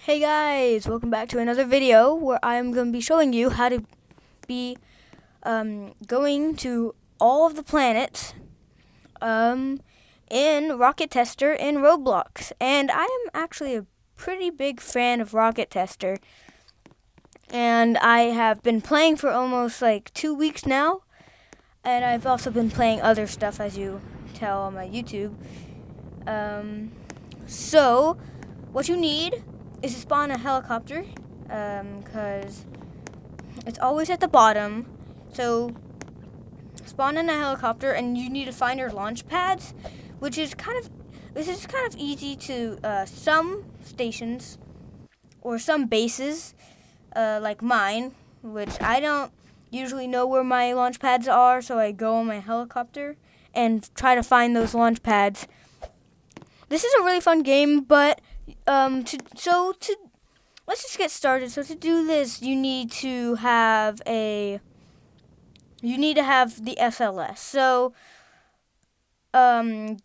Hey guys, welcome back to another video where I'm going to be showing you how to be going to all of the planets in Rocket Tester in Roblox. And I am actually a pretty big fan of Rocket Tester. And I have been playing for almost like 2 weeks now. And I've also been playing other stuff, as you tell on my YouTube. So what you need is to spawn a helicopter, because it's always at the bottom. So spawn in a helicopter, and you need to find your launch pads, which is kind of easy to some stations or some bases, like mine, which I don't usually know where my launch pads are, so I go on my helicopter and try to find those launch pads. This is a really fun game, but let's just get started. So to do this, you need to have the SLS. So you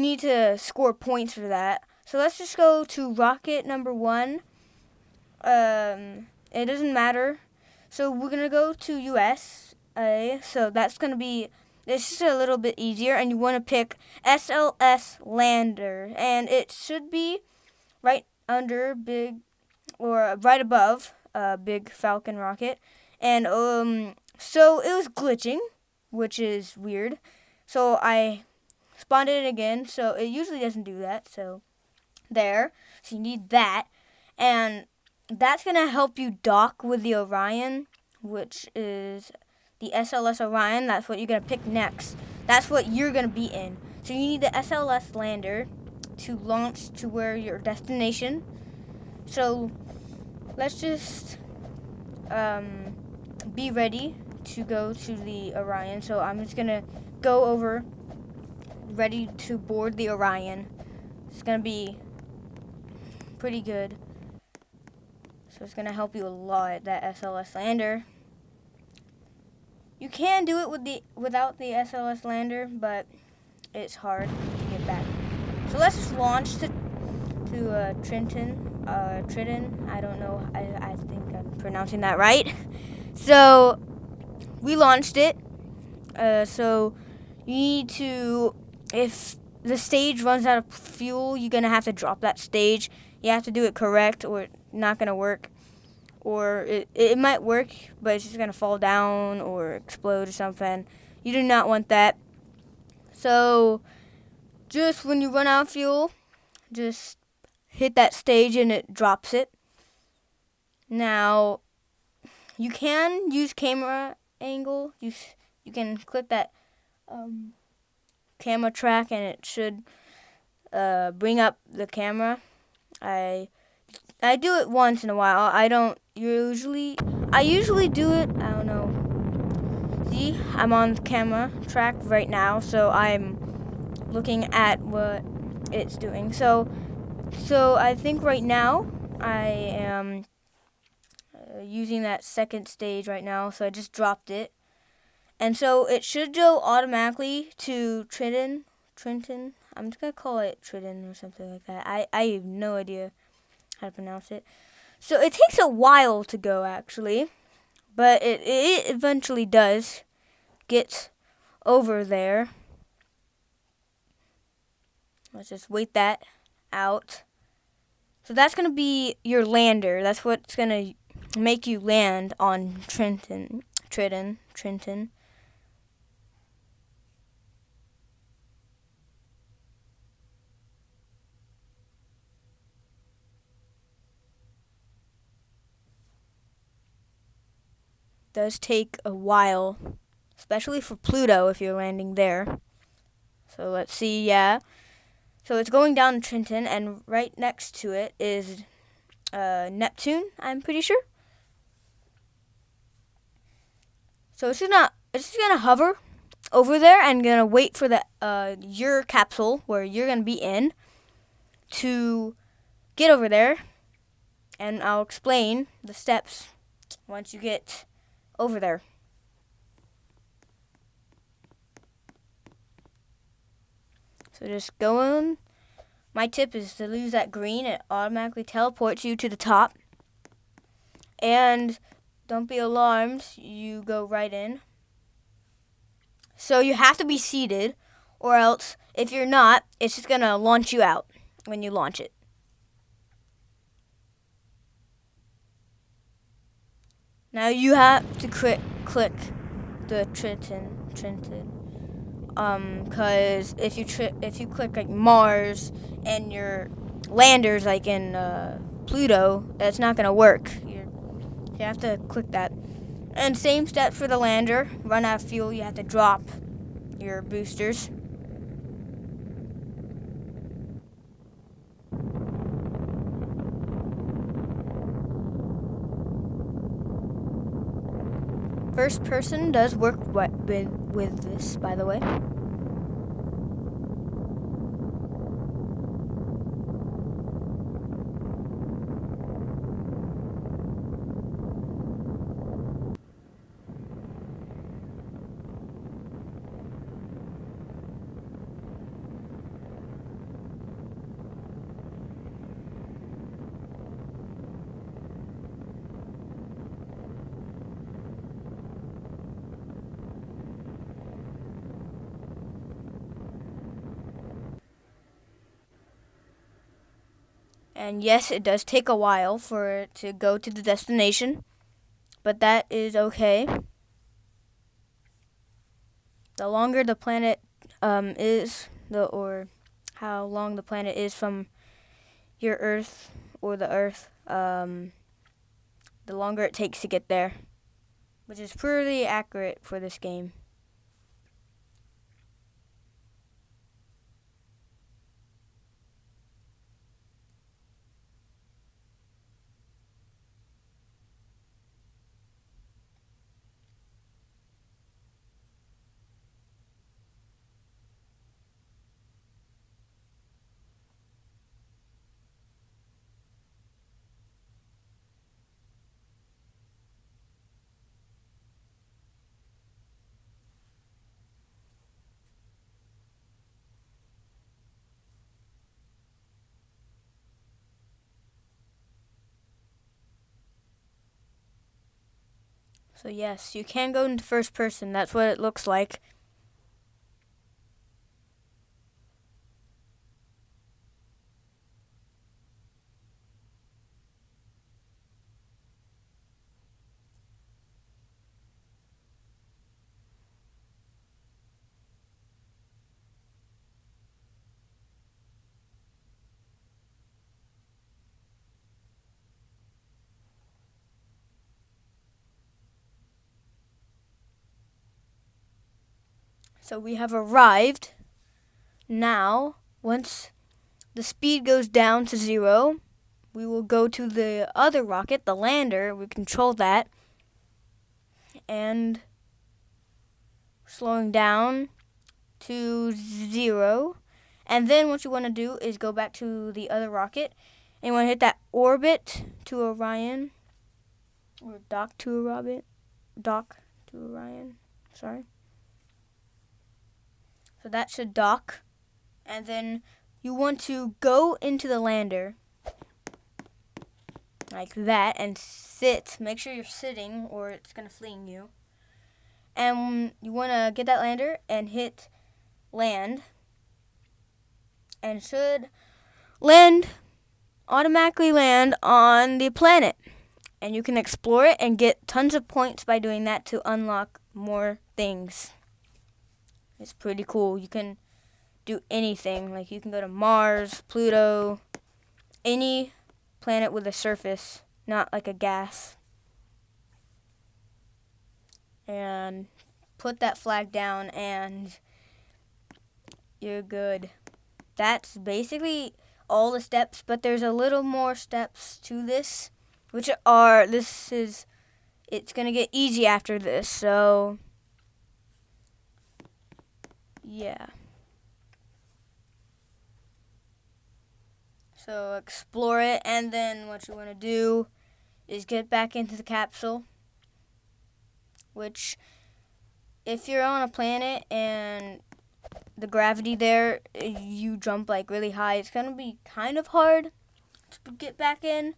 need to score points for that. So let's just go to rocket number 1. It doesn't matter. So we're gonna go to USA. So that's gonna be. This is a little bit easier, and you want to pick SLS lander, and it should be right under big, or right above big Falcon rocket. And so it was glitching, which is weird. So I spawned it again. So it usually doesn't do that. So there. So you need that, and that's gonna help you dock with the Orion, which is the SLS Orion. That's what you're going to pick next. That's what you're going to be in. So you need the SLS lander to launch to where your destination. So let's just be ready to go to the Orion. So I'm just going to go over, ready to board the Orion. It's going to be pretty good. So it's going to help you a lot, that SLS lander. You can do it without the SLS lander, but it's hard to get back. So let's just launch to Triton. I don't know. I think I'm pronouncing that right. So we launched it. So you need to, if the stage runs out of fuel, you're gonna have to drop that stage. You have to do it correct, or it's not gonna work. Or it might work, but it's just going to fall down or explode or something. You do not want that. So just when you run out of fuel, just hit that stage and it drops it. Now, you can use camera angle. You can click that camera track, and it should bring up the camera. I do it once in a while. I usually do it. I don't know. See, I'm on camera track right now, so I'm looking at what it's doing. So I think right now I am using that second stage right now. So I just dropped it, and so it should go automatically to Triton. I'm just gonna call it Triton or something like that. I have no idea how to pronounce it. So it takes a while to go, actually, but it eventually does get over there. Let's just wait that out. So that's going to be your lander. That's what's going to make you land on Triton. Does take a while, especially for Pluto if you're landing there. So let's see, yeah. So it's going down to Trenton, and right next to it is Neptune, I'm pretty sure. So it's just gonna hover over there and gonna wait for the your capsule where you're gonna be in to get over there, and I'll explain the steps once you get over there. So just go My tip is to lose that green. It automatically teleports you to the top. And don't be alarmed. You go right in. So you have to be seated, or else if you're not, it's just going to launch you out when you launch it. Now you have to click the Trenton. Cause if you click like Mars and your landers like in Pluto, that's not gonna work. You have to click that. And same step for the lander. Run out of fuel, you have to drop your boosters. First person does work with this, by the way. And yes, it does take a while for it to go to the destination, but that is okay. The longer the planet is, or how long the planet is from your Earth or the Earth, the longer it takes to get there, which is pretty accurate for this game. So yes, you can go into first person. That's what it looks like. So we have arrived. Now, once the speed goes down to 0, we will go to the other rocket, the lander. We control that. And slowing down to 0. And then what you want to do is go back to the other rocket. And you want to hit that orbit to Orion. Or dock to Orion. Sorry. So that should dock. And then you want to go into the lander. Like that. And sit. Make sure you're sitting or it's going to fling you. And you want to get that lander and hit land. And should automatically land on the planet. And you can explore it and get tons of points by doing that to unlock more things. It's pretty cool. You can do anything. Like you can go to Mars, Pluto, any planet with a surface, not like a gas. And put that flag down and you're good. That's basically all the steps, but there's a little more steps to this, it's going to get easy after this, so yeah. So explore it, and then what you want to do is get back into the capsule, which if you're on a planet and the gravity there, you jump like really high. It's gonna be kind of hard to get back in,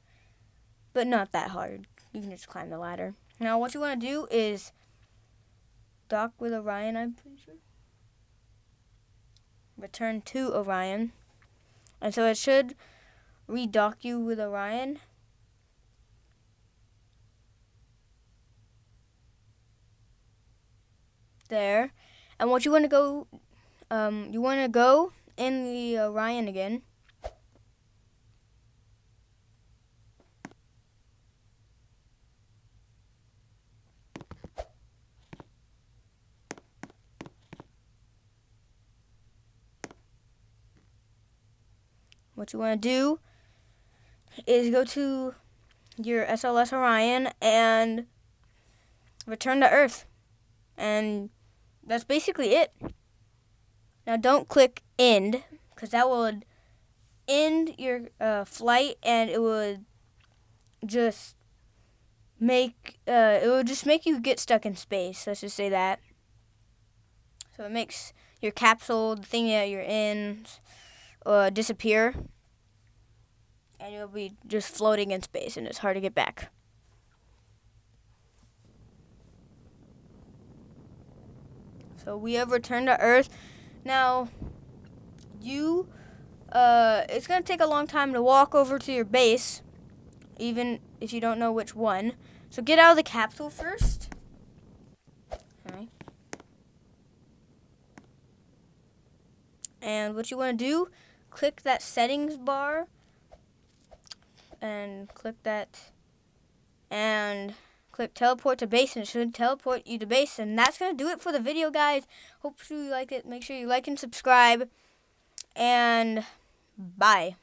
but not that hard. You can just climb the ladder. Now what you want to do is dock with Orion, I'm pretty sure. Return to Orion. And so it should redock you with Orion. There. And what you want to go, in the Orion again. What you want to do is go to your SLS Orion and return to Earth. And that's basically it. Now don't click end, because that would end your flight, and it would just make you get stuck in space. Let's just say that. So it makes your capsule, the thing that you're in, disappear, and you'll be just floating in space, and it's hard to get back. So we have returned to Earth. Now, it's going to take a long time to walk over to your base, even if you don't know which one. So get out of the capsule first. Okay. And what you want to do, click that settings bar, and click that, and click teleport to base, and it should teleport you to base. And that's going to do it for the video, guys. Hope you like it. Make sure you like and subscribe, and bye.